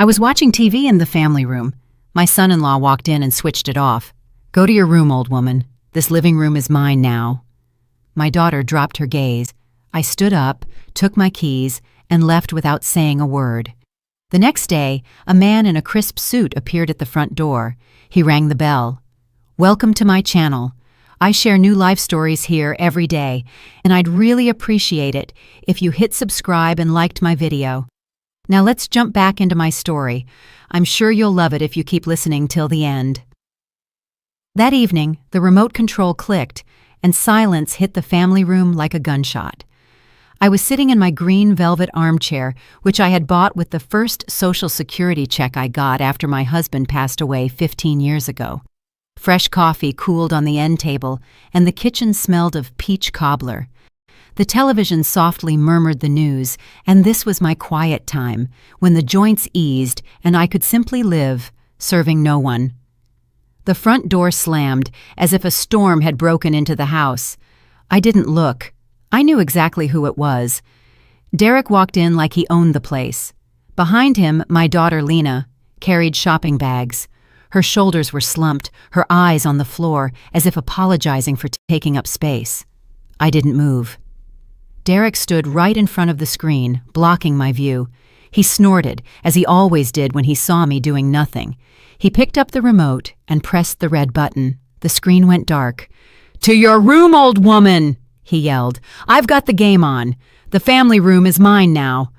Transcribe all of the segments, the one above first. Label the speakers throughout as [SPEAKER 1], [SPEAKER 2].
[SPEAKER 1] I was watching TV in the family room. My son-in-law walked in and switched it off. "Go to your room, old woman. This living room is mine now." My daughter dropped her gaze. I stood up, took my keys, and left without saying a word. The next day, a man in a crisp suit appeared at the front door. He rang the bell. "Welcome to my channel. I share new life stories here every day, and I'd really appreciate it if you hit subscribe and liked my video. Now let's jump back into my story. I'm sure you'll love it if you keep listening till the end." That evening, the remote control clicked, and silence hit the family room like a gunshot. I was sitting in my green velvet armchair, which I had bought with the first Social Security check I got after my husband passed away 15 years ago. Fresh coffee cooled on the end table, and the kitchen smelled of peach cobbler. The television softly murmured the news, and this was my quiet time, when the joints eased and I could simply live, serving no one. The front door slammed, as if a storm had broken into the house. I didn't look. I knew exactly who it was. Derek walked in like he owned the place. Behind him, my daughter Lena carried shopping bags. Her shoulders were slumped, her eyes on the floor, as if apologizing for taking up space. I didn't move. Derek stood right in front of the screen, blocking my view. He snorted, as he always did when he saw me doing nothing. He picked up the remote and pressed the red button. The screen went dark. "To your room, old woman!" he yelled. "I've got the game on. The family room is mine now."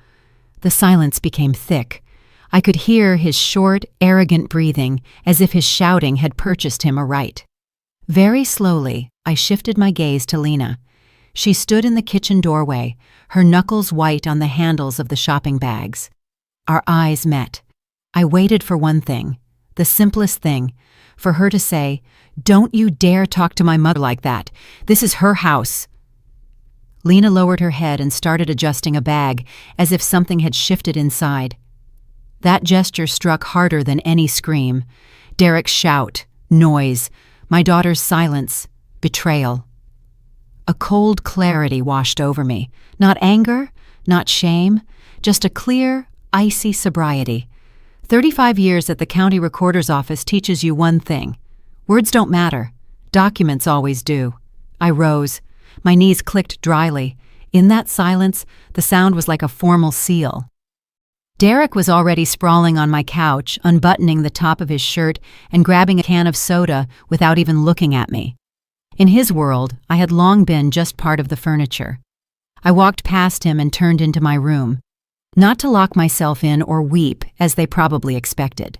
[SPEAKER 1] The silence became thick. I could hear his short, arrogant breathing, as if his shouting had purchased him a right. Very slowly, I shifted my gaze to Lena. She stood in the kitchen doorway, her knuckles white on the handles of the shopping bags. Our eyes met. I waited for one thing, the simplest thing, for her to say, "Don't you dare talk to my mother like that. This is her house." Lena lowered her head and started adjusting a bag, as if something had shifted inside. That gesture struck harder than any scream. Derek's shout, noise, my daughter's silence, betrayal. A cold clarity washed over me. Not anger, not shame, just a clear, icy sobriety. 35 years at the county recorder's office teaches you one thing. Words don't matter. Documents always do. I rose. My knees clicked dryly. In that silence, the sound was like a formal seal. Derek was already sprawling on my couch, unbuttoning the top of his shirt and grabbing a can of soda without even looking at me. In his world, I had long been just part of the furniture. I walked past him and turned into my room, not to lock myself in or weep, as they probably expected.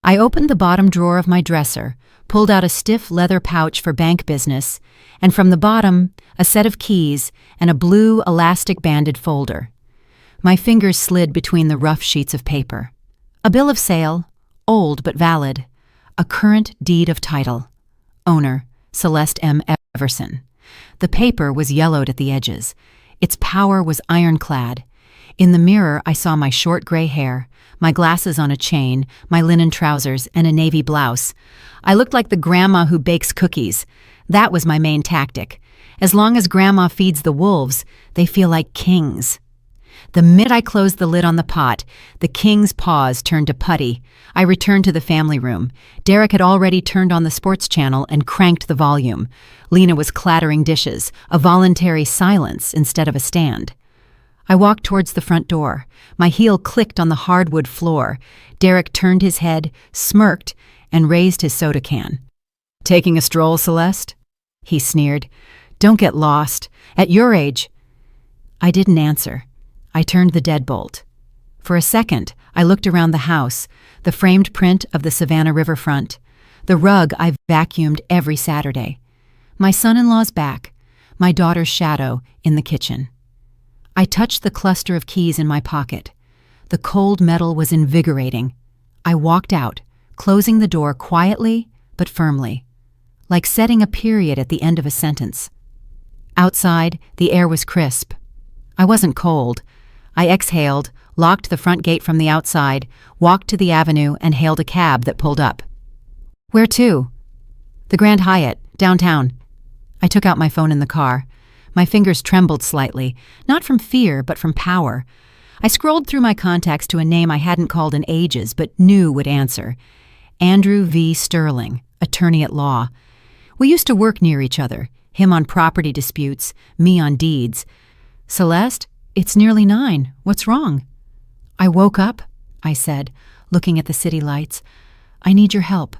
[SPEAKER 1] I opened the bottom drawer of my dresser, pulled out a stiff leather pouch for bank business, and from the bottom, a set of keys and a blue elastic-banded folder. My fingers slid between the rough sheets of paper. A bill of sale, old but valid. A current deed of title. Owner, Celeste M. Everson. The paper was yellowed at the edges. Its power was ironclad. In the mirror, I saw my short gray hair, my glasses on a chain, my linen trousers, and a navy blouse. I looked like the grandma who bakes cookies. That was my main tactic. As long as grandma feeds the wolves, they feel like kings. The minute I closed the lid on the pot, the king's paws turned to putty. I returned to the family room. Derek had already turned on the sports channel and cranked the volume. Lena was clattering dishes, a voluntary silence instead of a stand. I walked towards the front door. My heel clicked on the hardwood floor. Derek turned his head, smirked, and raised his soda can. "Taking a stroll, Celeste?" he sneered. "Don't get lost. At your age—" I didn't answer. I turned the deadbolt. For a second, I looked around the house, the framed print of the Savannah riverfront, the rug I've vacuumed every Saturday, my son-in-law's back, my daughter's shadow in the kitchen. I touched the cluster of keys in my pocket. The cold metal was invigorating. I walked out, closing the door quietly but firmly, like setting a period at the end of a sentence. Outside, the air was crisp. I wasn't cold. I exhaled, locked the front gate from the outside, walked to the avenue, and hailed a cab that pulled up. "Where to?" "The Grand Hyatt, downtown." I took out my phone in the car. My fingers trembled slightly, not from fear but from power. I scrolled through my contacts to a name I hadn't called in ages but knew would answer. Andrew V. Sterling, attorney at law. We used to work near each other, him on property disputes, me on deeds. Celeste, it's nearly 9. What's wrong? I woke up, I said, looking at the city lights. I need your help.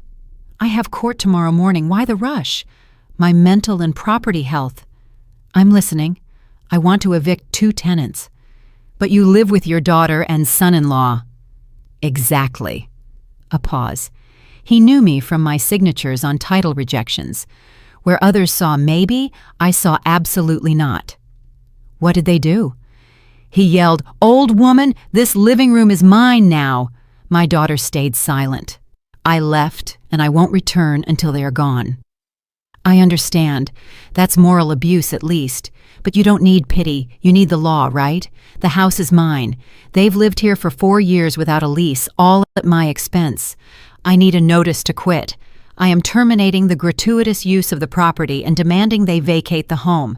[SPEAKER 1] I have court tomorrow morning. Why the rush? My mental and property health. I'm listening. I want to evict 2 tenants. But you live with your daughter and son-in-law. Exactly. A pause. He knew me from my signatures on title rejections. Where others saw maybe, I saw absolutely not. What did they do? He yelled, "Old woman, this living room is mine now." My daughter stayed silent. I left, and I won't return until they are gone. I understand. That's moral abuse at least. But you don't need pity. You need the law, right? The house is mine. They've lived here for 4 years without a lease, all at my expense. I need a notice to quit. I am terminating the gratuitous use of the property and demanding they vacate the home.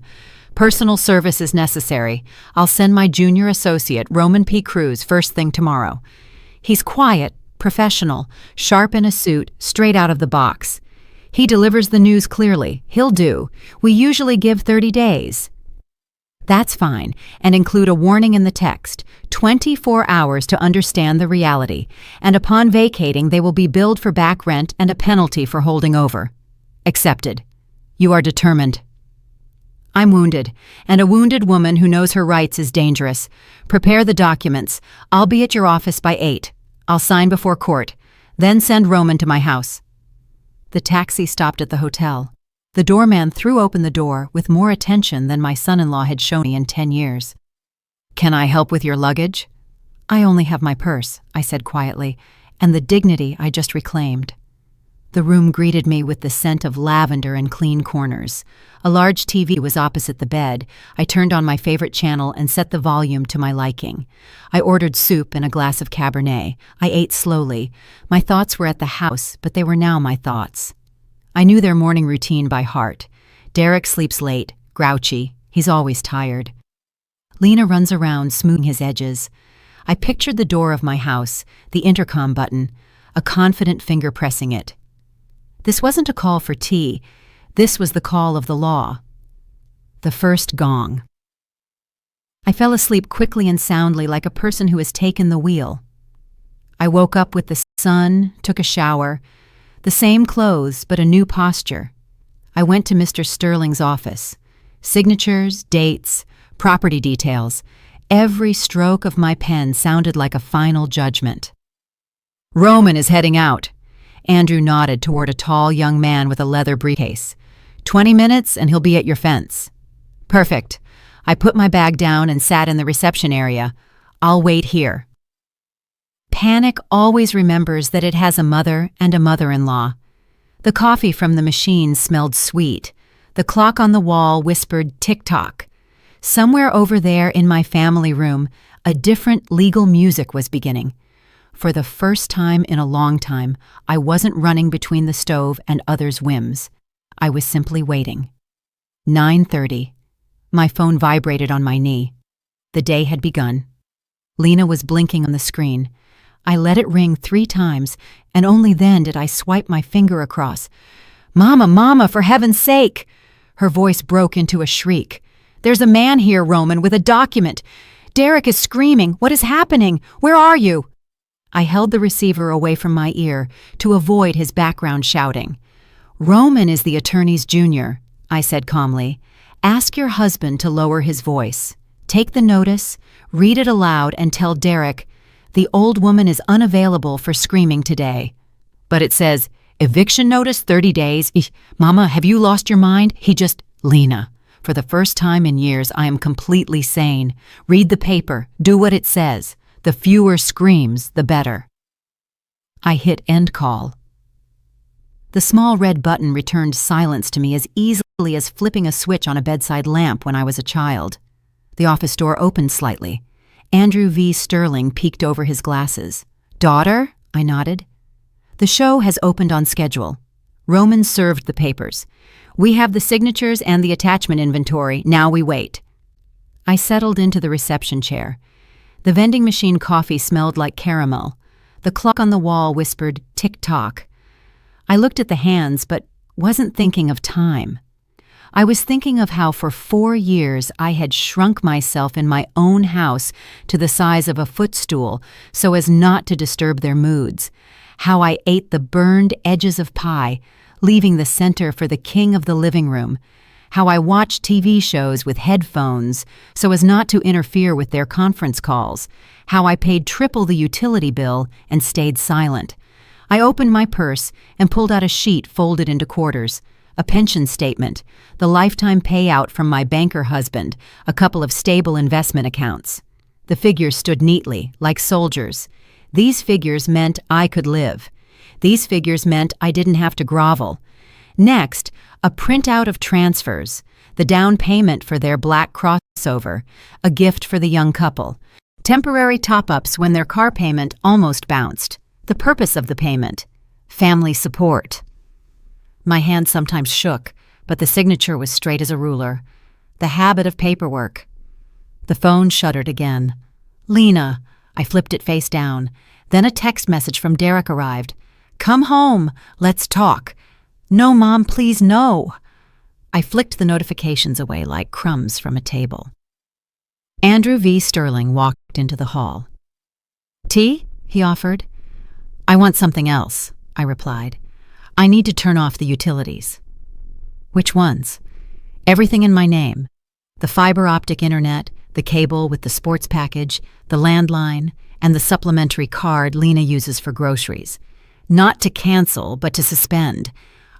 [SPEAKER 1] Personal service is necessary. I'll send my junior associate, Roman P. Cruz, first thing tomorrow. He's quiet, professional, sharp in a suit, straight out of the box. He delivers the news clearly. He'll do. We usually give 30 days. That's fine, and include a warning in the text, 24 hours to understand the reality, and upon vacating they will be billed for back rent and a penalty for holding over. Accepted. You are determined. I'm wounded, and a wounded woman who knows her rights is dangerous. Prepare the documents. I'll be at your office by 8. I'll sign before court. Then send Roman to my house. The taxi stopped at the hotel. The doorman threw open the door with more attention than my son-in-law had shown me in 10 years. Can I help with your luggage? I only have my purse, I said quietly, and the dignity I just reclaimed. The room greeted me with the scent of lavender and clean corners. A large TV was opposite the bed. I turned on my favorite channel and set the volume to my liking. I ordered soup and a glass of Cabernet. I ate slowly. My thoughts were at the house, but they were now my thoughts. I knew their morning routine by heart. Derek sleeps late, grouchy. He's always tired. Lena runs around, smoothing his edges. I pictured the door of my house, the intercom button, a confident finger pressing it. This wasn't a call for tea. This was the call of the law. The first gong. I fell asleep quickly and soundly like a person who has taken the wheel. I woke up with the sun, took a shower, the same clothes but a new posture. I went to Mr. Sterling's office. Signatures, dates, property details. Every stroke of my pen sounded like a final judgment. Roman is heading out. Andrew nodded toward a tall young man with a leather briefcase. 20 minutes and he'll be at your fence. Perfect. I put my bag down and sat in the reception area. I'll wait here. Panic always remembers that it has a mother and a mother-in-law. The coffee from the machine smelled sweet. The clock on the wall whispered tick-tock. Somewhere over there in my family room, a different legal music was beginning. For the first time in a long time, I wasn't running between the stove and others' whims. I was simply waiting. 9:30. My phone vibrated on my knee. The day had begun. Lena was blinking on the screen. I let it ring 3 times, and only then did I swipe my finger across. "Mama, Mama, for heaven's sake!" Her voice broke into a shriek. "There's a man here, Roman, with a document. Derek is screaming. What is happening? Where are you?" I held the receiver away from my ear to avoid his background shouting. "Roman is the attorney's junior," I said calmly. "Ask your husband to lower his voice. Take the notice, read it aloud, and tell Derek, the old woman is unavailable for screaming today." But it says, "Eviction notice 30 days. Mama, have you lost your mind?" Lena, for the first time in years, I am completely sane. Read the paper. Do what it says. The fewer screams, the better. I hit end call. The small red button returned silence to me as easily as flipping a switch on a bedside lamp when I was a child. The office door opened slightly. Andrew V. Sterling peeked over his glasses. "Daughter?" I nodded. "The show has opened on schedule." Roman served the papers. "We have the signatures and the attachment inventory. Now we wait." I settled into the reception chair. The vending machine coffee smelled like caramel. The clock on the wall whispered tick-tock. I looked at the hands, but wasn't thinking of time. I was thinking of how for 4 years I had shrunk myself in my own house to the size of a footstool so as not to disturb their moods, how I ate the burned edges of pie, leaving the center for the king of the living room, how I watched TV shows with headphones so as not to interfere with their conference calls, how I paid triple the utility bill and stayed silent. I opened my purse and pulled out a sheet folded into quarters, a pension statement, the lifetime payout from my banker husband, a couple of stable investment accounts. The figures stood neatly, like soldiers. These figures meant I could live. These figures meant I didn't have to grovel. Next, a printout of transfers, the down payment for their black crossover, a gift for the young couple, temporary top-ups when their car payment almost bounced, the purpose of the payment, family support. My hand sometimes shook, but the signature was straight as a ruler. The habit of paperwork. The phone shuddered again. Lena. I flipped it face down. Then a text message from Derek arrived. Come home. Let's talk. No, Mom, please, no. I flicked the notifications away like crumbs from a table. Andrew V. Sterling walked into the hall. Tea? He offered. I want something else, I replied. I need to turn off the utilities. Which ones? Everything in my name. The fiber optic internet, the cable with the sports package, the landline, and the supplementary card Lena uses for groceries. Not to cancel, but to suspend.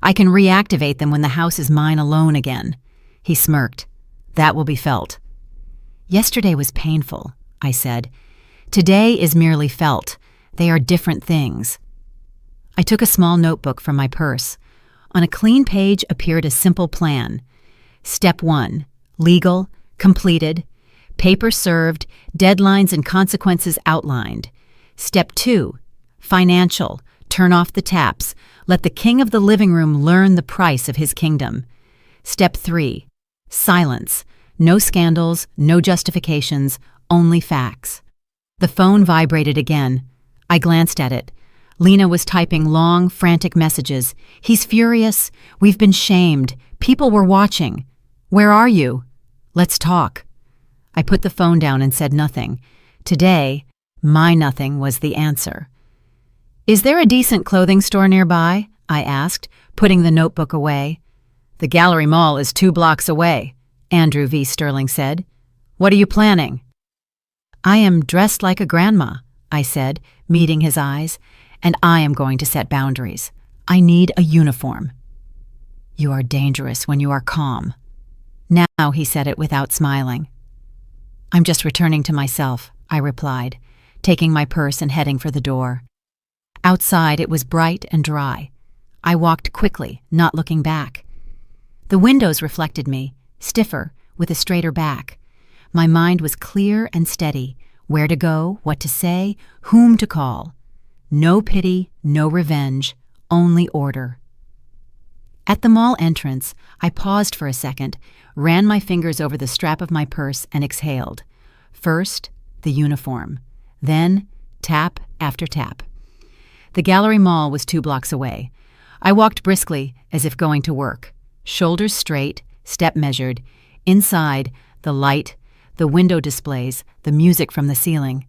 [SPEAKER 1] I can reactivate them when the house is mine alone again. He smirked. That will be felt. Yesterday was painful, I said. Today is merely felt. They are different things. I took a small notebook from my purse. On a clean page appeared a simple plan. Step 1, legal, completed, paper served, deadlines and consequences outlined. Step 2, financial, turn off the taps, let the king of the living room learn the price of his kingdom. Step 3, silence, no scandals, no justifications, only facts. The phone vibrated again. I glanced at it. Lena was typing long, frantic messages. He's furious. We've been shamed. People were watching. Where are you? Let's talk. I put the phone down and said nothing. Today, my nothing was the answer. Is there a decent clothing store nearby? I asked, putting the notebook away. The Gallery Mall is 2 blocks away, Andrew V. Sterling said. What are you planning? I am dressed like a grandma, I said, meeting his eyes. And I am going to set boundaries. I need a uniform. You are dangerous when you are calm. Now he said it without smiling. I'm just returning to myself, I replied, taking my purse and heading for the door. Outside it was bright and dry. I walked quickly, not looking back. The windows reflected me, stiffer, with a straighter back. My mind was clear and steady, where to go, what to say, whom to call. No pity, no revenge, only order. At the mall entrance, I paused for a second, ran my fingers over the strap of my purse and exhaled. First, the uniform. Then, tap after tap. The Gallery Mall was 2 blocks away. I walked briskly, as if going to work. Shoulders straight, step measured. Inside, the light, the window displays, the music from the ceiling.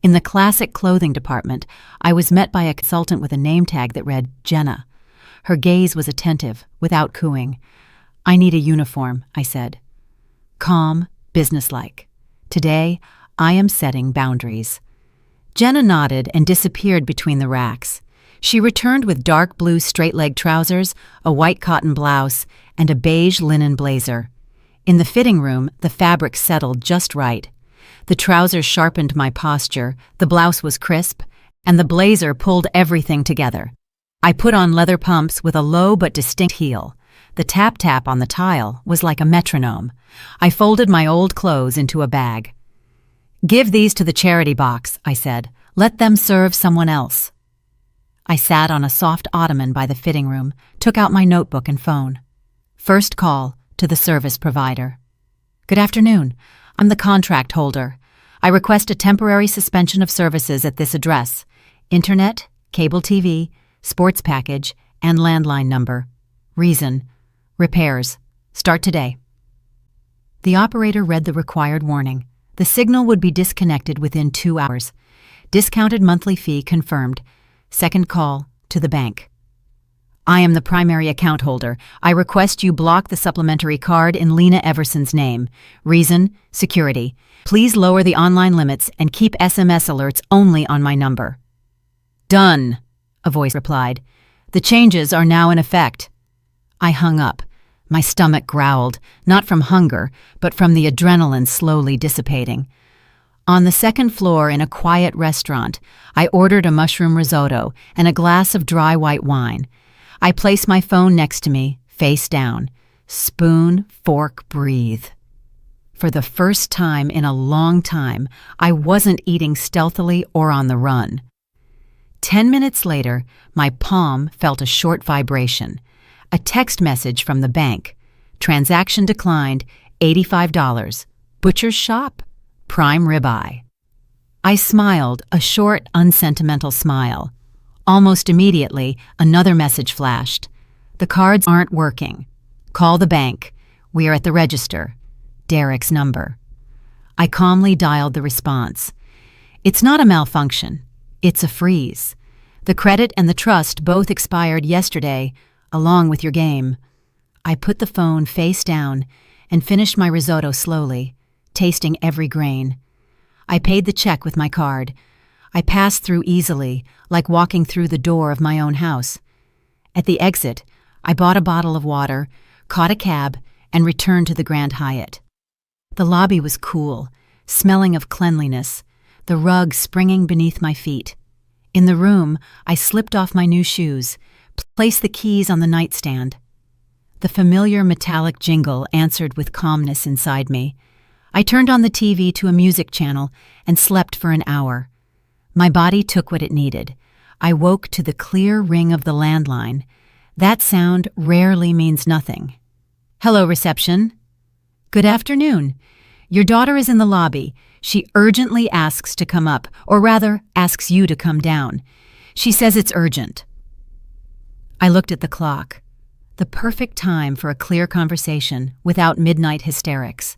[SPEAKER 1] In the classic clothing department, I was met by a consultant with a name tag that read Jenna. Her gaze was attentive, without cooing. I need a uniform, I said. Calm, businesslike. Today, I am setting boundaries. Jenna nodded and disappeared between the racks. She returned with dark blue straight-leg trousers, a white cotton blouse, and a beige linen blazer. In the fitting room, the fabric settled just right. The trousers sharpened my posture, the blouse was crisp, and the blazer pulled everything together. I put on leather pumps with a low but distinct heel. The tap-tap on the tile was like a metronome. I folded my old clothes into a bag. Give these to the charity box, I said. Let them serve someone else. I sat on a soft ottoman by the fitting room, took out my notebook and phone. First call to the service provider. Good afternoon. I'm the contract holder. I request a temporary suspension of services at this address. Internet, cable TV, sports package, and landline number. Reason: repairs. Start today. The operator read the required warning. The signal would be disconnected within 2 hours. Discounted monthly fee confirmed. Second call to the bank. I am the primary account holder. I request you block the supplementary card in Lena Everson's name. Reason: security. Please lower the online limits and keep SMS alerts only on my number. Done, a voice replied. The changes are now in effect. I hung up. My stomach growled, not from hunger, but from the adrenaline slowly dissipating. On the second floor in a quiet restaurant, I ordered a mushroom risotto and a glass of dry white wine. I placed my phone next to me, face down. Spoon, fork, breathe. For the first time in a long time, I wasn't eating stealthily or on the run. 10 minutes later, my palm felt a short vibration. A text message from the bank. Transaction declined, $85. Butcher's shop? Prime ribeye. I smiled, a short, unsentimental smile. Almost immediately, another message flashed. The cards aren't working. Call the bank. We are at the register. Derek's number. I calmly dialed the response. It's not a malfunction. It's a freeze. The credit and the trust both expired yesterday, along with your game. I put the phone face down and finished my risotto slowly, tasting every grain. I paid the check with my card. I passed through easily, like walking through the door of my own house. At the exit, I bought a bottle of water, caught a cab, and returned to the Grand Hyatt. The lobby was cool, smelling of cleanliness, the rug springing beneath my feet. In the room, I slipped off my new shoes, placed the keys on the nightstand. The familiar metallic jingle answered with calmness inside me. I turned on the TV to a music channel and slept for an hour. My body took what it needed. I woke to the clear ring of the landline. That sound rarely means nothing. Hello, reception. Good afternoon. Your daughter is in the lobby. She urgently asks to come up, or rather, asks you to come down. She says it's urgent. I looked at the clock. The perfect time for a clear conversation without midnight hysterics.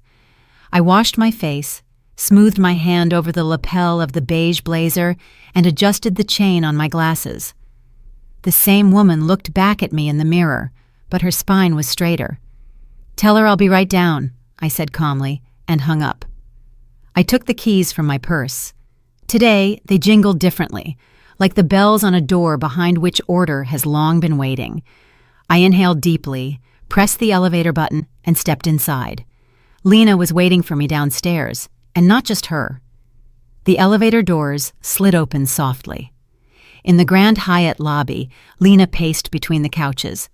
[SPEAKER 1] I washed my face, smoothed my hand over the lapel of the beige blazer, and adjusted the chain on my glasses. The same woman looked back at me in the mirror, but her spine was straighter. Tell her I'll be right down, I said calmly, and hung up. I took the keys from my purse. Today, they jingled differently, like the bells on a door behind which order has long been waiting. I inhaled deeply, pressed the elevator button, and stepped inside. Lena was waiting for me downstairs, and not just her. The elevator doors slid open softly. In the Grand Hyatt lobby, Lena paced between the couches.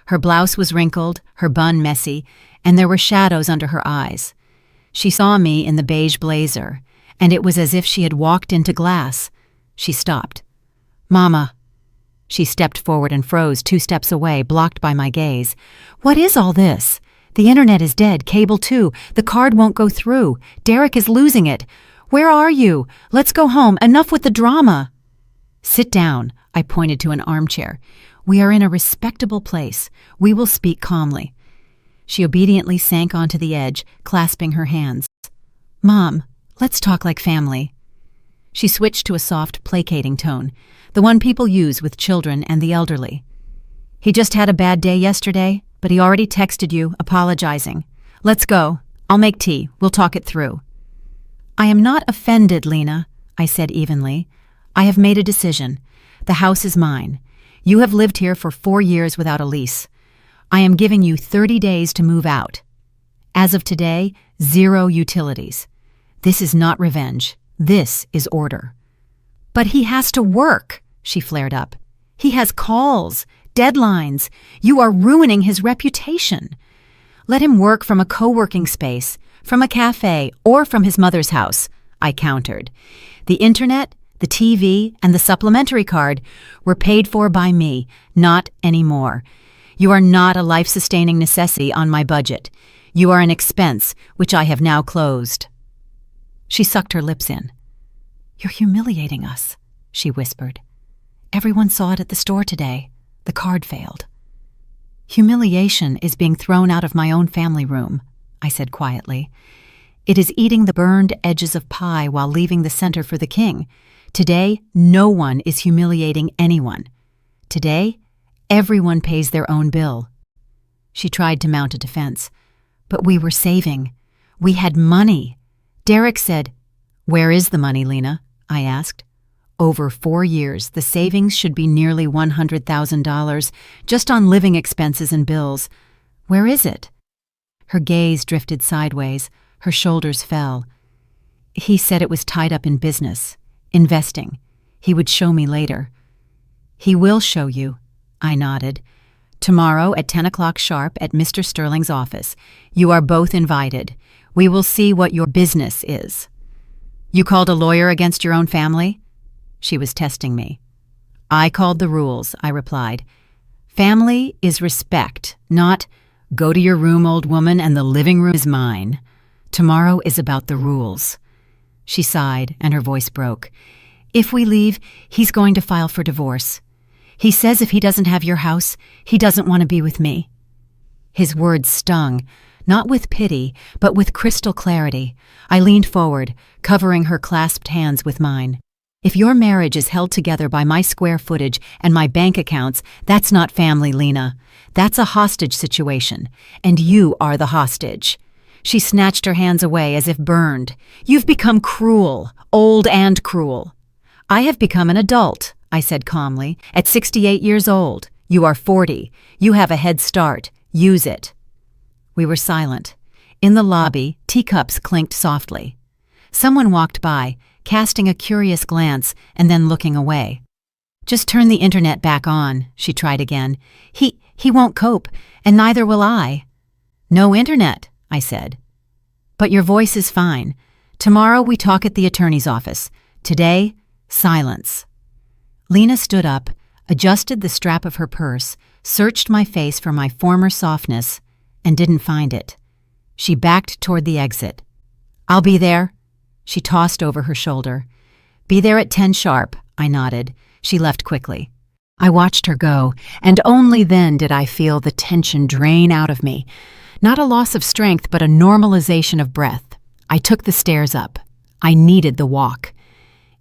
[SPEAKER 1] Her blouse was wrinkled, her bun messy, and there were shadows under her eyes. She saw me in the beige blazer, and it was as if she had walked into glass. She stopped. Mama. She stepped forward and froze 2 steps away, blocked by my gaze. What is all this? The internet is dead, cable too. The card won't go through. Derek is losing it. Where are you? Let's go home. Enough with the drama. Sit down, I pointed to an armchair. We are in a respectable place. We will speak calmly. She obediently sank onto the edge, clasping her hands. Mom, let's talk like family. She switched to a soft, placating tone, the one people use with children and the elderly. He just had a bad day yesterday, but he already texted you, apologizing. Let's go. I'll make tea. We'll talk it through. I am not offended, Lena, I said evenly. I have made a decision. The house is mine. You have lived here for 4 years without a lease. I am giving you 30 days to move out. As of today, 0 utilities. This is not revenge. This is order. But he has to work, she flared up. He has calls, deadlines. You are ruining his reputation. Let him work from a co-working space, from a cafe, or from his mother's house, I countered. The internet, the TV, and the supplementary card were paid for by me, not anymore. You are not a life-sustaining necessity on my budget. You are an expense, which I have now closed. She sucked her lips in. "You're humiliating us," she whispered. "Everyone saw it at the store today. The card failed." "Humiliation is being thrown out of my own family room," I said quietly. "It is eating the burned edges of pie while leaving the center for the king. Today, no one is humiliating anyone. Today, everyone pays their own bill." She tried to mount a defense. "But we were saving. We had money." Derek said, "Where is the money, Lena?" I asked. "Over 4 years, the savings should be nearly $100,000 just on living expenses and bills. Where is it?" Her gaze drifted sideways. Her shoulders fell. "He said it was tied up in business, investing. He would show me later." "He will show you," I nodded. "Tomorrow at 10 o'clock sharp at Mr. Sterling's office. You are both invited. We will see what your business is." "You called a lawyer against your own family?" She was testing me. "I called the rules," I replied. "Family is respect, not, 'Go to your room, old woman, and the living room is mine.' Tomorrow is about the rules." She sighed, and her voice broke. "If we leave, he's going to file for divorce. He says if he doesn't have your house, he doesn't want to be with me." His words stung, not with pity, but with crystal clarity. I leaned forward, covering her clasped hands with mine. "If your marriage is held together by my square footage and my bank accounts, that's not family, Lena. That's a hostage situation, and you are the hostage." She snatched her hands away as if burned. "You've become cruel, old and cruel." "I have become an adult," I said calmly, "at 68 years old. You are 40. You have a head start. Use it." We were silent. In the lobby, teacups clinked softly. Someone walked by, casting a curious glance and then looking away. "Just turn the internet back on," she tried again. He won't cope, and neither will I." "No internet," I said. "But your voice is fine. Tomorrow we talk at the attorney's office. Today, silence." Lena stood up, adjusted the strap of her purse, searched my face for my former softness, and didn't find it. She backed toward the exit. "I'll be there." She tossed over her shoulder. "Be there at 10 sharp," I nodded. She left quickly. I watched her go, and only then did I feel the tension drain out of me. Not a loss of strength, but a normalization of breath. I took the stairs up. I needed the walk.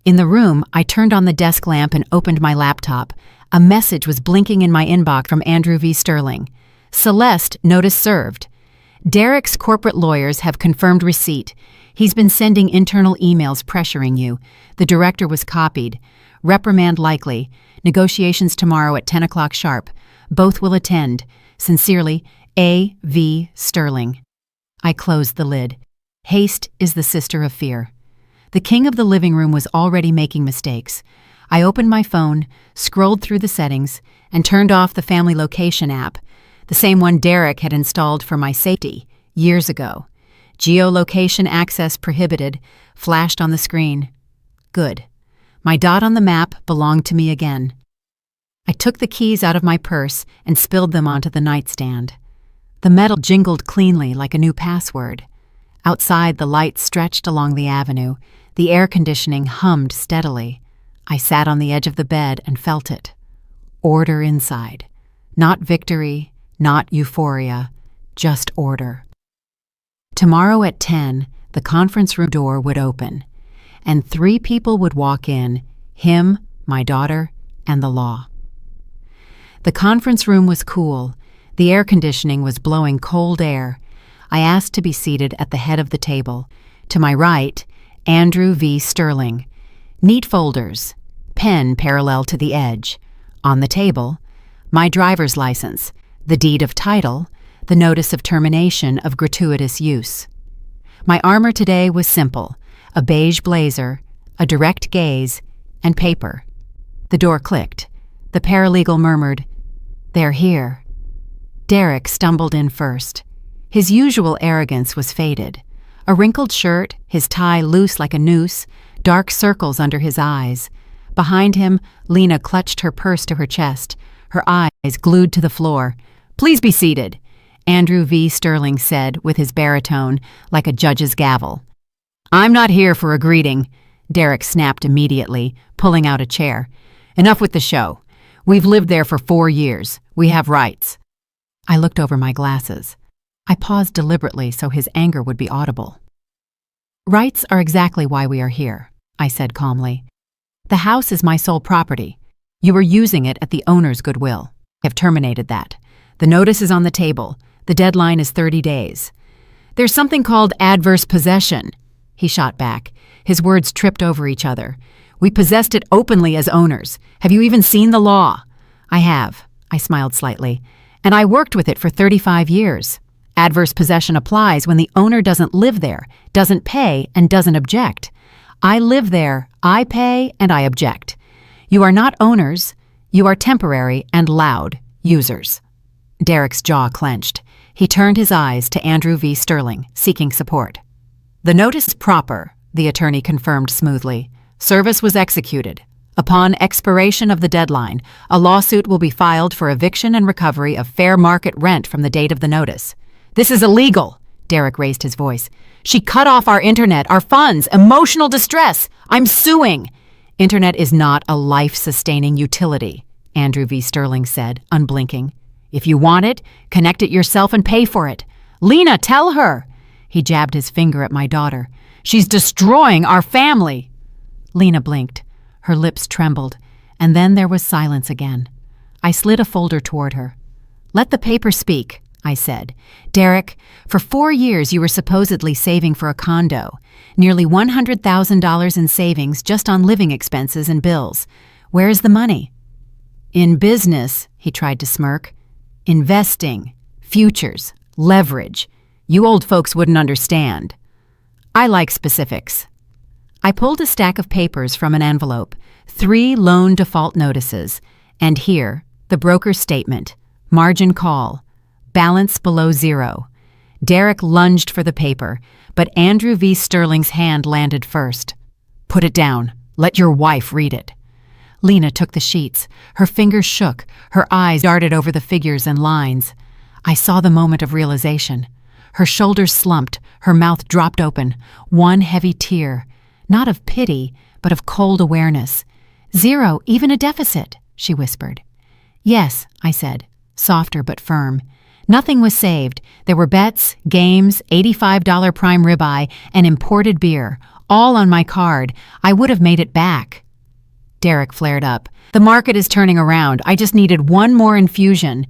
[SPEAKER 1] In the room, I turned on the desk lamp and opened my laptop. A message was blinking in my inbox from Andrew V. Sterling. "Celeste, notice served. Derek's corporate lawyers have confirmed receipt. He's been sending internal emails pressuring you. The director was copied. Reprimand likely. Negotiations tomorrow at 10 o'clock sharp. Both will attend. Sincerely, A. V. Sterling." I closed the lid. Haste is the sister of fear. The king of the living room was already making mistakes. I opened my phone, scrolled through the settings, and turned off the family location app, the same one Derek had installed for my safety years ago. Geolocation access prohibited flashed on the screen. Good. My dot on the map belonged to me again. I took the keys out of my purse and spilled them onto the nightstand. The metal jingled cleanly like a new password. Outside, the lights stretched along the avenue. The air conditioning hummed steadily. I sat on the edge of the bed and felt it. Order inside. Not victory, not euphoria, just order. Tomorrow at 10, the conference room door would open, and 3 people would walk in, him, my daughter, and the law. The conference room was cool. The air conditioning was blowing cold air. I asked to be seated at the head of the table. To my right, Andrew V. Sterling. Neat folders, pen parallel to the edge. On the table, my driver's license, the deed of title, the notice of termination of gratuitous use. My armor today was simple: a beige blazer, a direct gaze, and paper. The door clicked. The paralegal murmured, "They're here." Derek stumbled in first. His usual arrogance was faded. A wrinkled shirt, his tie loose like a noose, dark circles under his eyes. Behind him, Lena clutched her purse to her chest, her eyes glued to the floor. "Please be seated," Andrew V. Sterling said with his baritone like a judge's gavel. I'm not here for a greeting, Derek snapped immediately, pulling out a chair. Enough with the show. We've lived there for 4 years. We have rights. I looked over my glasses. I paused deliberately so his anger would be audible. Rights are exactly why we are here, I said calmly. The house is my sole property. You are using it at the owner's goodwill. I have terminated that. The notice is on the table. The deadline is 30 days. There's something called adverse possession, he shot back. His words tripped over each other. We possessed it openly as owners. Have you even seen the law? I have, I smiled slightly. And I worked with it for 35 years. Adverse possession applies when the owner doesn't live there, doesn't pay, and doesn't object. I live there, I pay, and I object. You are not owners. You are temporary and loud users. Derek's jaw clenched. He turned his eyes to Andrew V. Sterling, seeking support. The notice is proper, the attorney confirmed smoothly. Service was executed. Upon expiration of the deadline, a lawsuit will be filed for eviction and recovery of fair market rent from the date of the notice. This is illegal, Derek raised his voice. She cut off our internet, our funds, emotional distress. I'm suing. Internet is not a life-sustaining utility, Andrew V. Sterling said, unblinking. If you want it, connect it yourself and pay for it. Lena, tell her. He jabbed his finger at my daughter. She's destroying our family. Lena blinked. Her lips trembled, and then there was silence again. I slid a folder toward her. Let the paper speak, I said. Derek, for 4 years you were supposedly saving for a condo. Nearly $100,000 in savings just on living expenses and bills. Where is the money? In business, he tried to smirk. Investing, futures, leverage. You old folks wouldn't understand. I like specifics. I pulled a stack of papers from an envelope, 3 loan default notices, and here, the broker's statement, margin call, balance below 0. Derek lunged for the paper, but Andrew V. Sterling's hand landed first. Put it down. Let your wife read it. Lena took the sheets. Her fingers shook. Her eyes darted over the figures and lines. I saw the moment of realization. Her shoulders slumped. Her mouth dropped open. One heavy tear. Not of pity, but of cold awareness. 0, even a deficit, she whispered. Yes, I said, softer but firm. Nothing was saved. There were bets, games, $85 prime ribeye, and imported beer, all on my card. I would have made it back. Derek flared up. The market is turning around. I just needed one more infusion.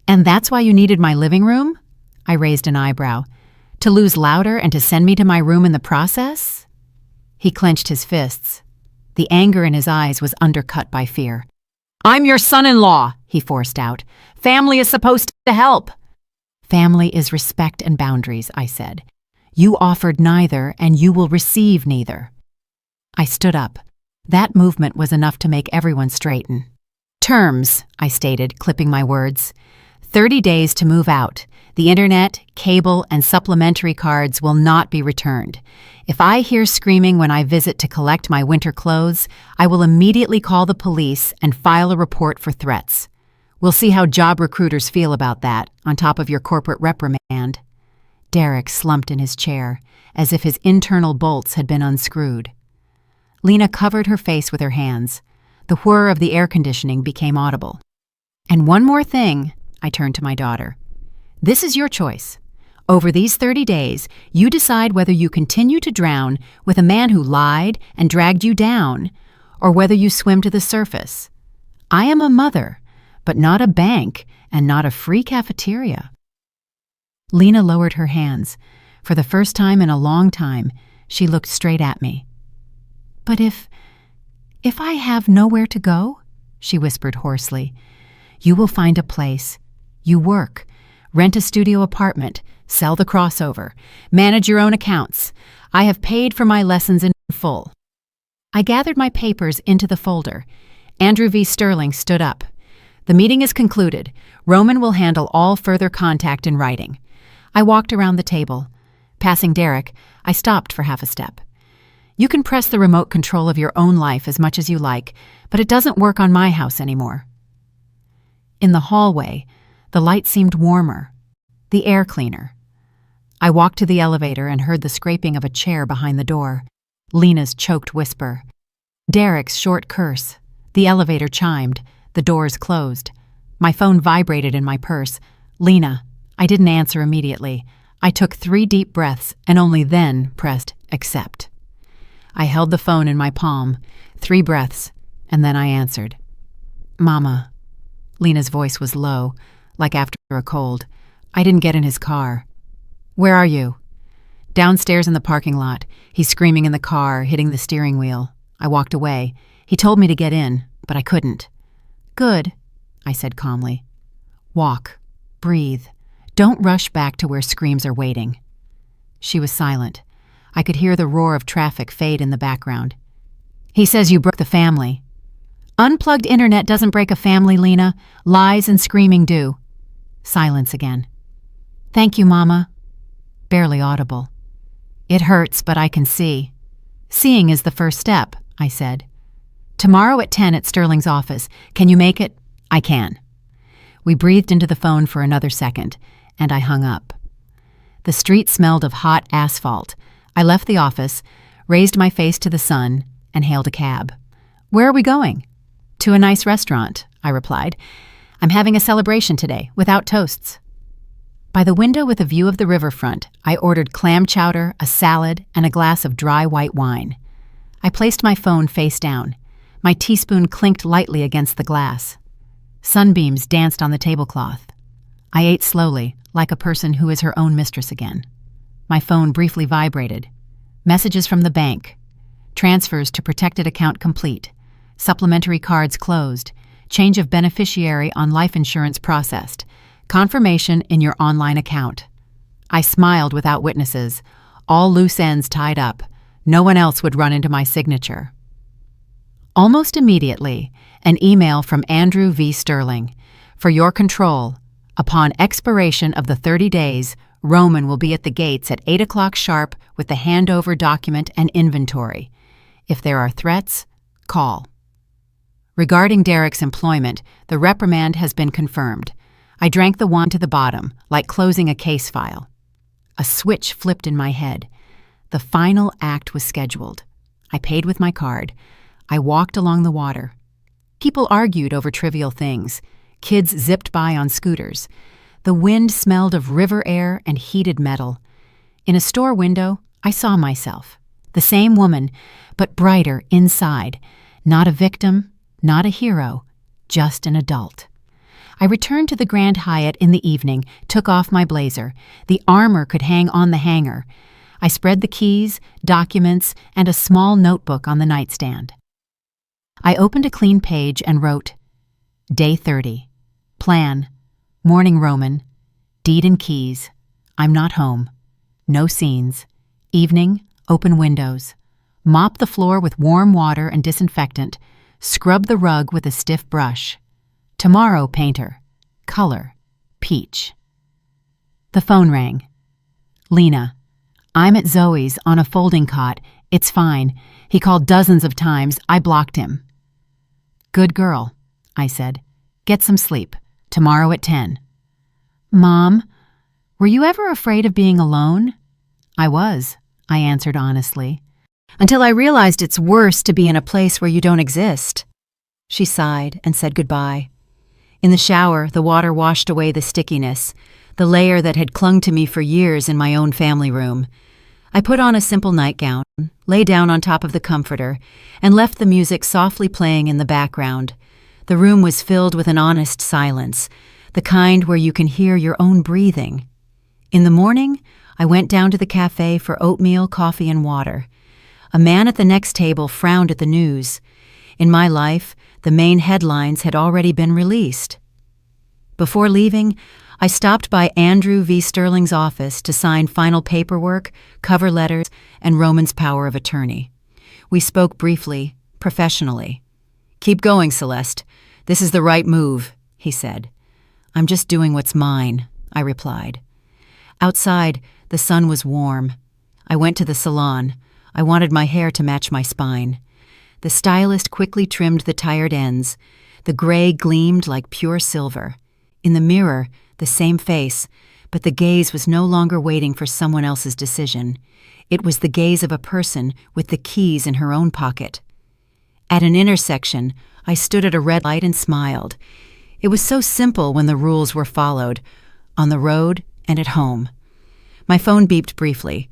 [SPEAKER 1] And that's why you needed my living room? I raised an eyebrow. To lose louder and to send me to my room in the process? He clenched his fists. The anger in his eyes was undercut by fear. I'm your son-in-law, he forced out. Family is supposed to help. Family is respect and boundaries, I said. You offered neither, and you will receive neither. I stood up. That movement was enough to make everyone straighten. Terms, I stated, clipping my words. 30 days to move out. The internet, cable, and supplementary cards will not be returned. If I hear screaming when I visit to collect my winter clothes, I will immediately call the police and file a report for threats. We'll see how job recruiters feel about that, on top of your corporate reprimand. Derek slumped in his chair, as if his internal bolts had been unscrewed. Lena covered her face with her hands. The whir of the air conditioning became audible. And one more thing, I turned to my daughter. This is your choice. Over these 30 days, you decide whether you continue to drown with a man who lied and dragged you down, or whether you swim to the surface. I am a mother, but not a bank and not a free cafeteria. Lena lowered her hands. For the first time in a long time, she looked straight at me. But if I have nowhere to go, she whispered hoarsely, you will find a place. You work, rent a studio apartment, sell the crossover, manage your own accounts. I have paid for my lessons in full. I gathered my papers into the folder. Andrew V. Sterling stood up. The meeting is concluded. Roman will handle all further contact in writing. I walked around the table. Passing Derek, I stopped for half a step. You can press the remote control of your own life as much as you like, but it doesn't work on my house anymore. In the hallway, the light seemed warmer, the air cleaner. I walked to the elevator and heard the scraping of a chair behind the door. Lena's choked whisper. Derek's short curse. The elevator chimed. The doors closed. My phone vibrated in my purse. Lena. I didn't answer immediately. I took 3 deep breaths and only then pressed accept. I held the phone in my palm. 3 breaths, and then I answered. Mama. Lena's voice was low, like after a cold. I didn't get in his car. Where are you? Downstairs in the parking lot. He's screaming in the car, hitting the steering wheel. I walked away. He told me to get in, but I couldn't. Good, I said calmly. Walk. Breathe. Don't rush back to where screams are waiting. She was silent. I could hear the roar of traffic fade in the background. He says you broke the family. Unplugged internet doesn't break a family, Lena. Lies and screaming do. Silence again. Thank you, Mama. Barely audible. It hurts, but I can see. Seeing is the first step, I said. Tomorrow at 10 at Sterling's office. Can you make it? I can. We breathed into the phone for another second, and I hung up. The street smelled of hot asphalt. I left the office, raised my face to the sun, and hailed a cab. Where are we going? To a nice restaurant, I replied. I'm having a celebration today, without toasts. By the window with a view of the riverfront, I ordered clam chowder, a salad, and a glass of dry white wine. I placed my phone face down. My teaspoon clinked lightly against the glass. Sunbeams danced on the tablecloth. I ate slowly, like a person who is her own mistress again. My phone briefly vibrated. Messages from the bank. Transfers to protected account complete. Supplementary cards closed. Change of beneficiary on life insurance processed. Confirmation in your online account. I smiled without witnesses. All loose ends tied up. No one else would run into my signature. Almost immediately, an email from Andrew V. Sterling. For your control, upon expiration of the 30 days, Roman will be at the gates at 8 o'clock sharp with the handover document and inventory. If there are threats, call. Regarding Derek's employment, the reprimand has been confirmed. I drank the wine to the bottom, like closing a case file. A switch flipped in my head. The final act was scheduled. I paid with my card. I walked along the water. People argued over trivial things. Kids zipped by on scooters. The wind smelled of river air and heated metal. In a store window, I saw myself. The same woman, but brighter inside. Not a victim, not a hero, just an adult. I returned to the Grand Hyatt in the evening, took off my blazer. The armor could hang on the hanger. I spread the keys, documents, and a small notebook on the nightstand. I opened a clean page and wrote, Day 30. Plan. Morning Roman. Deed and keys. I'm not home. No scenes. Evening. Open windows. Mop the floor with warm water and disinfectant. Scrub the rug with a stiff brush. Tomorrow, painter. Color. Peach. The phone rang. Lena. I'm at Zoe's on a folding cot. It's fine. He called dozens of times. I blocked him. Good girl, I said. Get some sleep. Tomorrow at 10. Mom, were you ever afraid of being alone? I was, I answered honestly. Until I realized it's worse to be in a place where you don't exist. She sighed and said goodbye. In the shower, the water washed away the stickiness, the layer that had clung to me for years in my own family room. I put on a simple nightgown, lay down on top of the comforter, and left the music softly playing in the background. The room was filled with an honest silence, the kind where you can hear your own breathing. In the morning, I went down to the cafe for oatmeal, coffee, and water. A man at the next table frowned at the news. In my life, the main headlines had already been released. Before leaving, I stopped by Andrew V. Sterling's office to sign final paperwork, cover letters, and Roman's power of attorney. We spoke briefly, professionally. Keep going, Celeste. This is the right move, he said. I'm just doing what's mine, I replied. Outside, the sun was warm. I went to the salon. I wanted my hair to match my spine. The stylist quickly trimmed the tired ends. The gray gleamed like pure silver. In the mirror, the same face, but the gaze was no longer waiting for someone else's decision. It was the gaze of a person with the keys in her own pocket. At an intersection, I stood at a red light and smiled. It was so simple when the rules were followed, on the road and at home. My phone beeped briefly.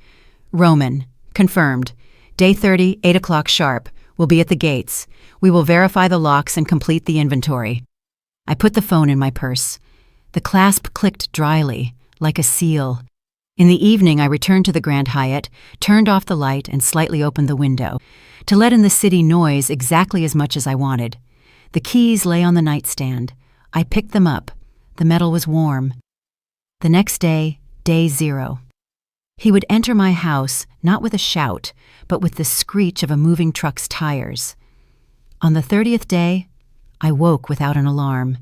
[SPEAKER 1] Roman, confirmed. Day 30, 8 o'clock sharp. We'll be at the gates. We will verify the locks and complete the inventory. I put the phone in my purse. The clasp clicked dryly, like a seal. In the evening, I returned to the Grand Hyatt, turned off the light, and slightly opened the window, to let in the city noise exactly as much as I wanted. The keys lay on the nightstand. I picked them up. The metal was warm. The next day, day 0. He would enter my house, not with a shout, but with the screech of a moving truck's tires. On the 30th day, I woke without an alarm.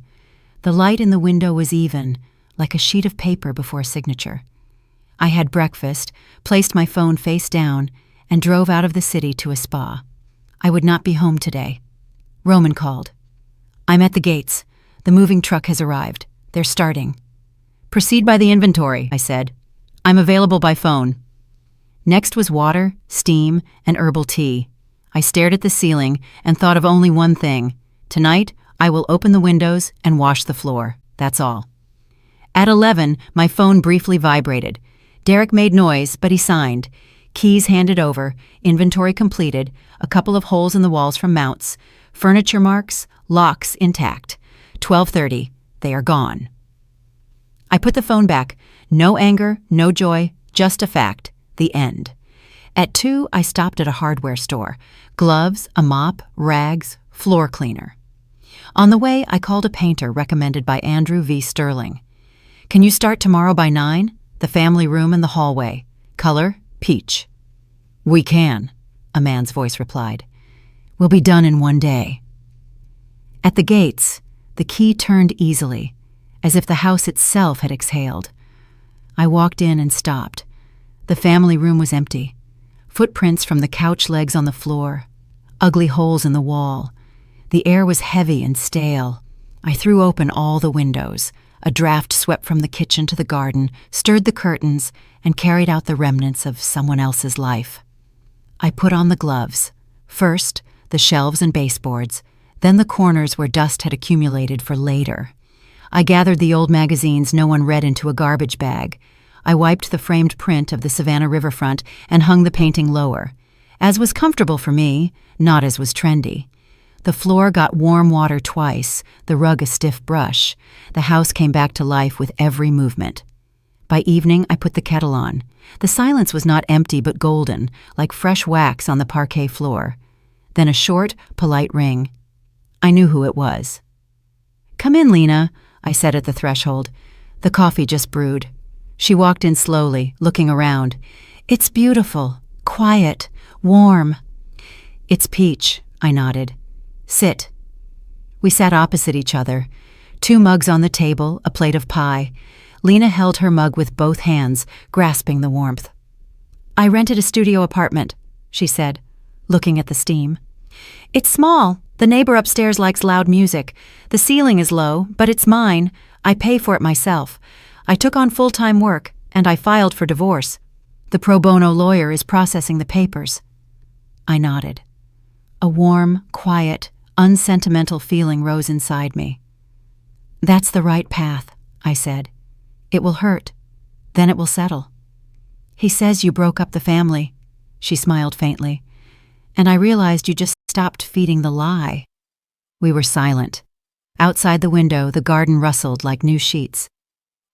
[SPEAKER 1] The light in the window was even, like a sheet of paper before a signature. I had breakfast, placed my phone face down, and drove out of the city to a spa. I would not be home today. Roman called. I'm at the gates. The moving truck has arrived. They're starting. Proceed by the inventory, I said. I'm available by phone. Next was water, steam, and herbal tea. I stared at the ceiling and thought of only one thing. Tonight, I will open the windows and wash the floor. That's all. At 11, my phone briefly vibrated. Derek made noise, but he signed. Keys handed over, inventory completed, a couple of holes in the walls from mounts, furniture marks, locks intact. 12:30, they are gone. I put the phone back. No anger, no joy, just a fact. The end. At 2, I stopped at a hardware store. Gloves, a mop, rags, floor cleaner. On the way, I called a painter recommended by Andrew V. Sterling. Can you start tomorrow by 9? The family room and the hallway. Color, peach. We can, a man's voice replied. We'll be done in 1 day. At the gates, the key turned easily, as if the house itself had exhaled. I walked in and stopped. The family room was empty. Footprints from the couch legs on the floor. Ugly holes in the wall. The air was heavy and stale. I threw open all the windows. A draft swept from the kitchen to the garden, stirred the curtains, and carried out the remnants of someone else's life. I put on the gloves. First, the shelves and baseboards, then the corners where dust had accumulated for later. I gathered the old magazines no one read into a garbage bag. I wiped the framed print of the Savannah riverfront and hung the painting lower, as was comfortable for me, not as was trendy. The floor got warm water twice, the rug a stiff brush. The house came back to life with every movement. By evening, I put the kettle on. The silence was not empty but golden, like fresh wax on the parquet floor. Then a short, polite ring. I knew who it was. Come in, Lena, I said at the threshold. The coffee just brewed. She walked in slowly, looking around. It's beautiful, quiet, warm. It's peach, I nodded. Sit. We sat opposite each other. 2 mugs on the table, a plate of pie. Lena held her mug with both hands, grasping the warmth. I rented a studio apartment, she said, looking at the steam. It's small. The neighbor upstairs likes loud music. The ceiling is low, but it's mine. I pay for it myself. I took on full-time work, and I filed for divorce. The pro bono lawyer is processing the papers. I nodded. A warm, quiet, unsentimental feeling rose inside me. That's the right path, I said. It will hurt. Then it will settle. He says you broke up the family, she smiled faintly, and I realized you just stopped feeding the lie. We were silent. Outside the window, the garden rustled like new sheets.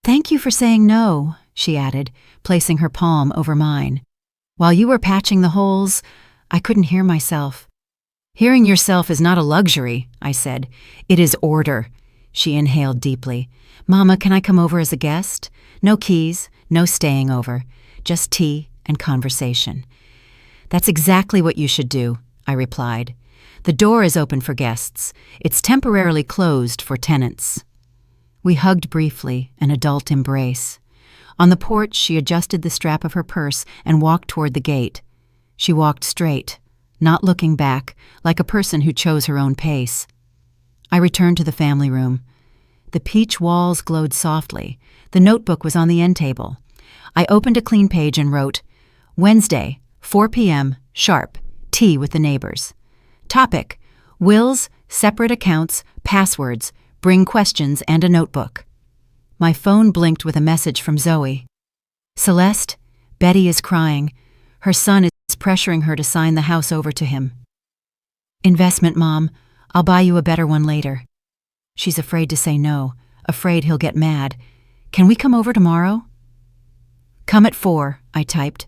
[SPEAKER 1] Thank you for saying no, she added, placing her palm over mine. While you were patching the holes, I couldn't hear myself. Hearing yourself is not a luxury, I said. It is order. She inhaled deeply. Mama, can I come over as a guest? No keys, no staying over, just tea and conversation. That's exactly what you should do, I replied. The door is open for guests. It's temporarily closed for tenants. We hugged briefly, an adult embrace. On the porch, she adjusted the strap of her purse and walked toward the gate. She walked straight, not looking back, like a person who chose her own pace. I returned to the family room. The peach walls glowed softly. The notebook was on the end table. I opened a clean page and wrote, Wednesday, 4 p.m., sharp, tea with the neighbors. Topic, wills, separate accounts, passwords, bring questions and a notebook. My phone blinked with a message from Zoe. Celeste, Betty is crying. Her son is pressuring her to sign the house over to him. Investment, Mom. I'll buy you a better one later. She's afraid to say no, afraid he'll get mad. Can we come over tomorrow? Come at 4, I typed.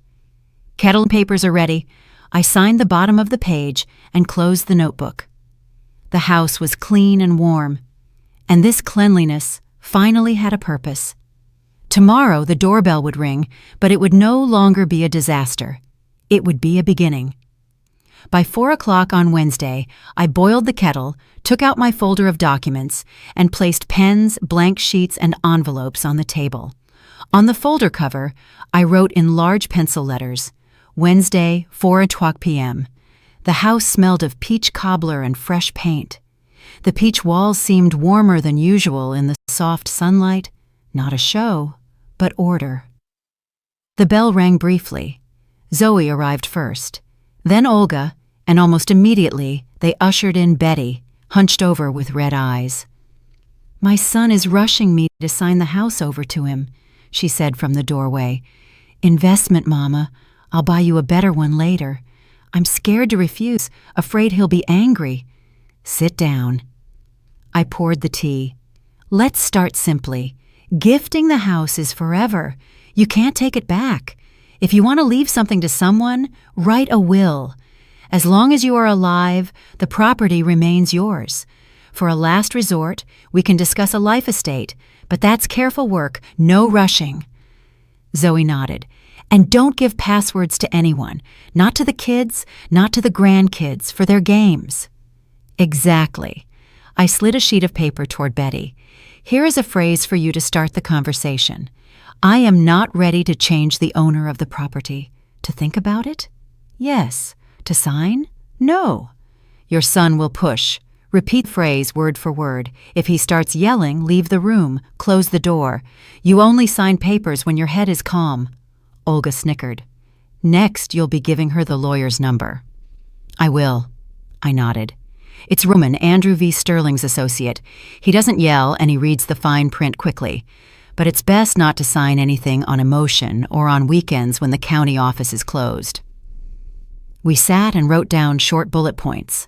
[SPEAKER 1] Kettle and papers are ready. I signed the bottom of the page and closed the notebook. The house was clean and warm, and this cleanliness finally had a purpose. Tomorrow the doorbell would ring, but it would no longer be a disaster. It would be a beginning. By 4 o'clock on Wednesday, I boiled the kettle, took out my folder of documents, and placed pens, blank sheets, and envelopes on the table. On the folder cover, I wrote in large pencil letters, Wednesday, 4 o'clock p.m. The house smelled of peach cobbler and fresh paint. The peach walls seemed warmer than usual in the soft sunlight. Not a show, but order. The bell rang briefly. Zoe arrived first. Then Olga, and almost immediately they ushered in Betty, hunched over with red eyes. My son is rushing me to sign the house over to him, she said from the doorway. Investment, Mama. I'll buy you a better one later. I'm scared to refuse, afraid he'll be angry. Sit down. I poured the tea. Let's start simply. Gifting the house is forever. You can't take it back. If you want to leave something to someone, write a will. As long as you are alive, the property remains yours. For a last resort, we can discuss a life estate, but that's careful work, no rushing. Zoe nodded. And don't give passwords to anyone, not to the kids, not to the grandkids, for their games. Exactly. I slid a sheet of paper toward Betty. Here is a phrase for you to start the conversation. I am not ready to change the owner of the property. To think about it? Yes. To sign? No. Your son will push. Repeat phrase word for word. If he starts yelling, leave the room, close the door. You only sign papers when your head is calm. Olga snickered. Next, you'll be giving her the lawyer's number. I will. I nodded. It's Roman, Andrew V. Sterling's associate. He doesn't yell and he reads the fine print quickly. But it's best not to sign anything on emotion or on weekends when the county office is closed. We sat and wrote down short bullet points.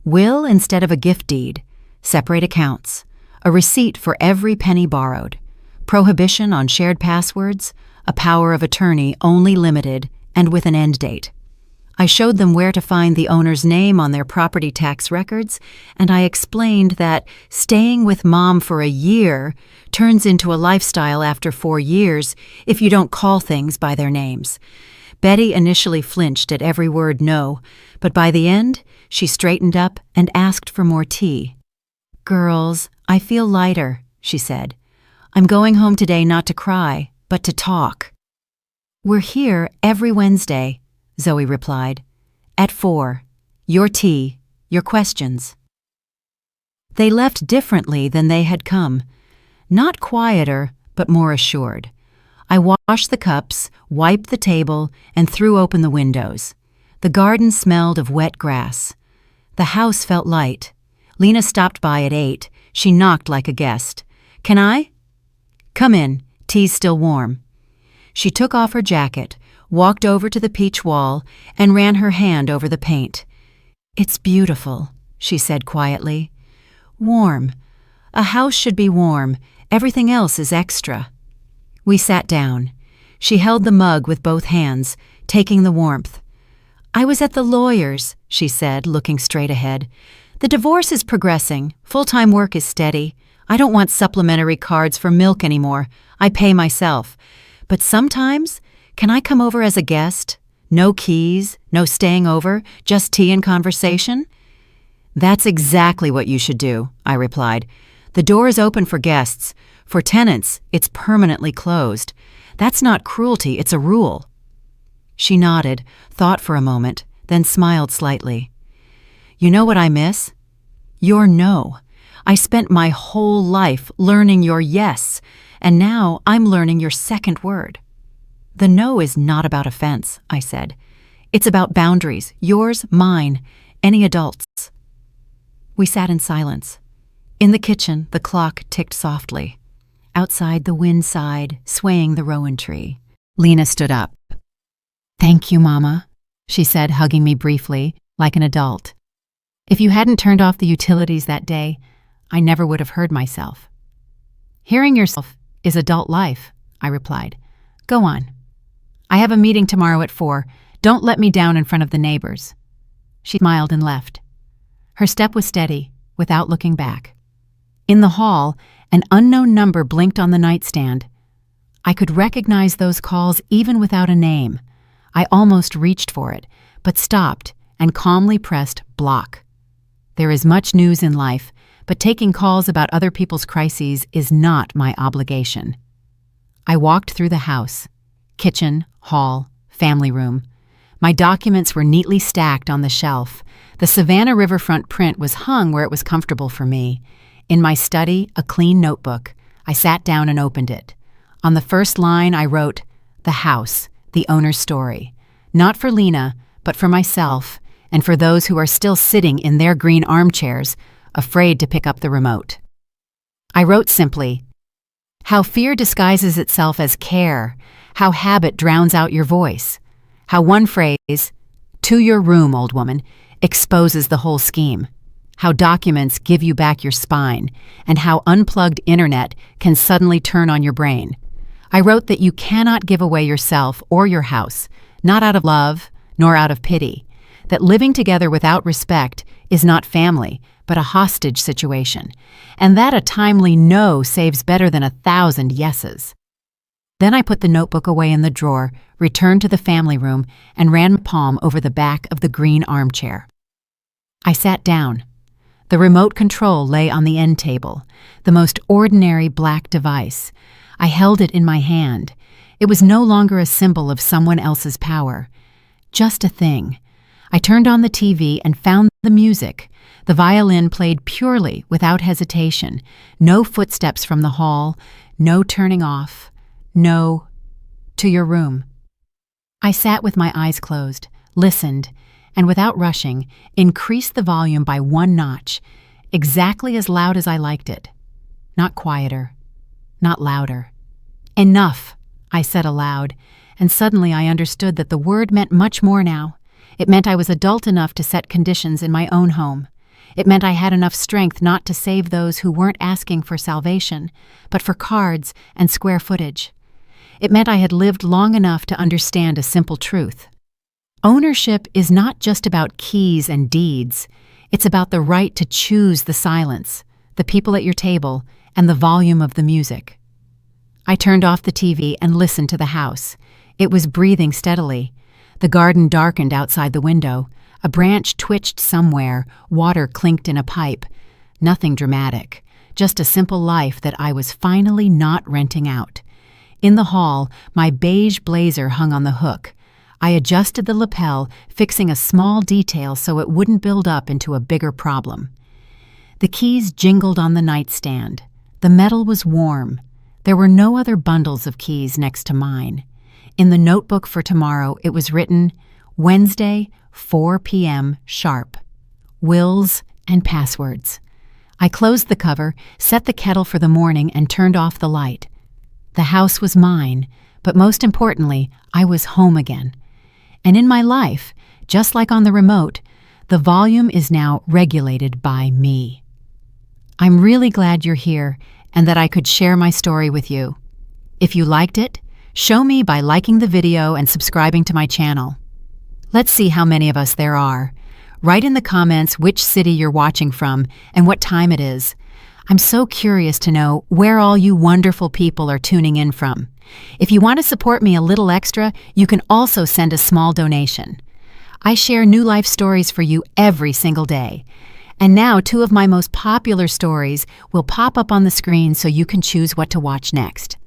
[SPEAKER 1] Will instead of a gift deed. Separate accounts. A receipt for every penny borrowed. Prohibition on shared passwords. A power of attorney only limited and with an end date. I showed them where to find the owner's name on their property tax records, and I explained that staying with Mom for a year turns into a lifestyle after 4 years if you don't call things by their names. Betty initially flinched at every word no, but by the end, she straightened up and asked for more tea. Girls, I feel lighter, she said. I'm going home today not to cry, but to talk. We're here every Wednesday, Zoe replied. At 4. Your tea, your questions. They left differently than they had come. Not quieter, but more assured. I washed the cups, wiped the table, and threw open the windows. The garden smelled of wet grass. The house felt light. Lena stopped by at 8. She knocked like a guest. Can I? Come in. Tea's still warm. She took off her jacket, walked over to the peach wall, and ran her hand over the paint. It's beautiful, she said quietly. Warm. A house should be warm. Everything else is extra. We sat down. She held the mug with both hands, taking the warmth. I was at the lawyer's, she said, looking straight ahead. The divorce is progressing. Full-time work is steady. I don't want supplementary cards for milk anymore. I pay myself. But sometimes, can I come over as a guest? No keys, no staying over, just tea and conversation? That's exactly what you should do, I replied. The door is open for guests. For tenants, it's permanently closed. That's not cruelty, it's a rule. She nodded, thought for a moment, then smiled slightly. You know what I miss? Your no. I spent my whole life learning your yes, and now I'm learning your second word." "The no is not about offense," I said. "It's about boundaries, yours, mine, any adult's." We sat in silence. In the kitchen, the clock ticked softly. Outside, the wind sighed, swaying the rowan tree. Lena stood up. "Thank you, Mama," she said, hugging me briefly, like an adult. "If you hadn't turned off the utilities that day, I never would have heard myself." "Hearing yourself is adult life," I replied. "Go on. I have a meeting tomorrow at 4. Don't let me down in front of the neighbors." She smiled and left. Her step was steady, without looking back. In the hall, an unknown number blinked on the nightstand. I could recognize those calls even without a name. I almost reached for it, but stopped and calmly pressed block. There is much news in life, but taking calls about other people's crises is not my obligation. I walked through the house. Kitchen, hall, family room. My documents were neatly stacked on the shelf. The Savannah riverfront print was hung where it was comfortable for me. In my study, a clean notebook. I sat down and opened it. On the first line, I wrote, "The house, the owner's story." Not for Lena, but for myself, and for those who are still sitting in their green armchairs, afraid to pick up the remote. I wrote simply, "How fear disguises itself as care, how habit drowns out your voice, how one phrase, 'To your room, old woman,' exposes the whole scheme, how documents give you back your spine, and how unplugged internet can suddenly turn on your brain." I wrote that you cannot give away yourself or your house, not out of love, nor out of pity, that living together without respect is not family, but a hostage situation, and that a timely no saves better than 1,000 yeses. Then I put the notebook away in the drawer, returned to the family room, and ran my palm over the back of the green armchair. I sat down. The remote control lay on the end table, the most ordinary black device. I held it in my hand. It was no longer a symbol of someone else's power, just a thing. I turned on the TV and found the music. The violin played purely, without hesitation. No footsteps from the hall, no turning off, no, "To your room." I sat with my eyes closed, listened, and without rushing, increased the volume by 1 notch, exactly as loud as I liked it. Not quieter, not louder. "Enough," I said aloud, and suddenly I understood that the word meant much more now. It meant I was adult enough to set conditions in my own home. It meant I had enough strength not to save those who weren't asking for salvation, but for cards and square footage. It meant I had lived long enough to understand a simple truth. Ownership is not just about keys and deeds. It's about the right to choose the silence, the people at your table, and the volume of the music. I turned off the TV and listened to the house. It was breathing steadily. The garden darkened outside the window. A branch twitched somewhere, water clinked in a pipe. Nothing dramatic, just a simple life that I was finally not renting out. In the hall, my beige blazer hung on the hook. I adjusted the lapel, fixing a small detail so it wouldn't build up into a bigger problem. The keys jingled on the nightstand. The metal was warm. There were no other bundles of keys next to mine. In the notebook for tomorrow, it was written, Wednesday, 4 p.m. sharp. Wills and passwords. I closed the cover, set the kettle for the morning, and turned off the light. The house was mine, but most importantly, I was home again. And in my life, just like on the remote, the volume is now regulated by me. I'm really glad you're here and that I could share my story with you. If you liked it, show me by liking the video and subscribing to my channel. Let's see how many of us there are. Write in the comments which city you're watching from and what time it is. I'm so curious to know where all you wonderful people are tuning in from. If you want to support me a little extra, you can also send a small donation. I share new life stories for you every single day. And now 2 of my most popular stories will pop up on the screen so you can choose what to watch next.